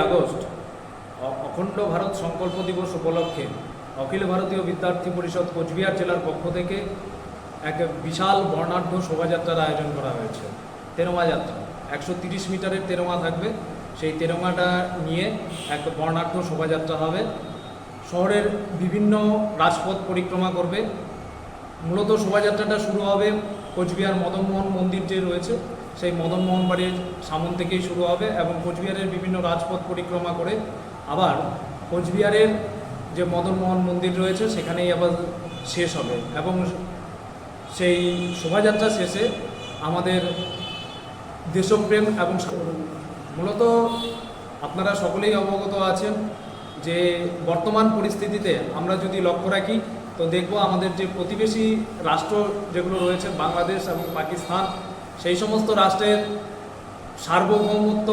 August অখণ্ড ভারত সংকল্প দিবস উপলক্ষে অখিল ভারতীয় বিদ্যার্থী পরিষদ কোচবিহার জেলার পক্ষ থেকে এক বিশাল বর্ণাঢ্য শোভাযাত্রার আয়োজন করা হয়েছে। তেরোমা যাত্রা 130 মিটারের তেরোমা থাকবে। সেই তেরোমাটা নিয়ে এক বর্ণাঢ্য শোভাযাত্রা হবে। শহরের বিভিন্ন রাজপথ পরিক্রমা করবে। মূলত শোভাযাত্রাটা শুরু হবে কোচবিহার মদনমোহন মন্দির যে রয়েছে সেই মদনমোহন বাড়ির সামন থেকেই শুরু হবে এবং কোচবিহারের বিভিন্ন রাজপথ পরিক্রমা করে আবার কোচবিহারের যে মদনমোহন মন্দির রয়েছে সেখানেই আবার শেষ হবে এবং সেই শোভাযাত্রা শেষে আমাদের দেশপ্রেম এবং মূলত আপনারা সকলেই অবগত আছেন যে বর্তমান পরিস্থিতিতে আমরা যদি লক্ষ্য রাখি তো দেখব আমাদের যে প্রতিবেশী রাষ্ট্র যেগুলো রয়েছে বাংলাদেশ এবং পাকিস্তান, সেই সমস্ত রাষ্ট্রের সার্বভৌমত্ব,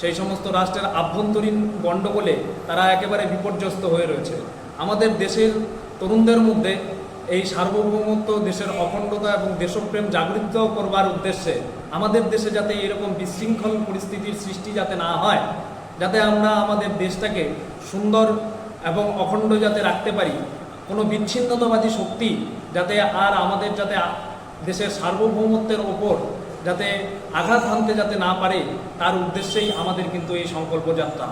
সেই সমস্ত রাষ্ট্রের আভ্যন্তরীণ গণ্ডগোলে তারা একেবারে বিপর্যস্ত হয়ে রয়েছে। আমাদের দেশের তরুণদের মধ্যে এই সার্বভৌমত্ব, দেশের অখণ্ডতা এবং দেশপ্রেম জাগৃত করবার উদ্দেশ্যে আমাদের দেশে যাতে এরকম বিশৃঙ্খল পরিস্থিতির সৃষ্টি যাতে না হয়, যাতে আমরা আমাদের দেশটাকে সুন্দর এবং অখণ্ড যাতে রাখতে পারি, কোনো বিচ্ছিন্নতাবাদী শক্তি যাতে আর আমাদের যাতে দেশের সার্বভৌমত্বের ওপর যাতে আঘাত হানতে যাতে না পারে, তার উদ্দেশ্যেই আমাদের কিন্তু এই সংকল্প যাত্রা।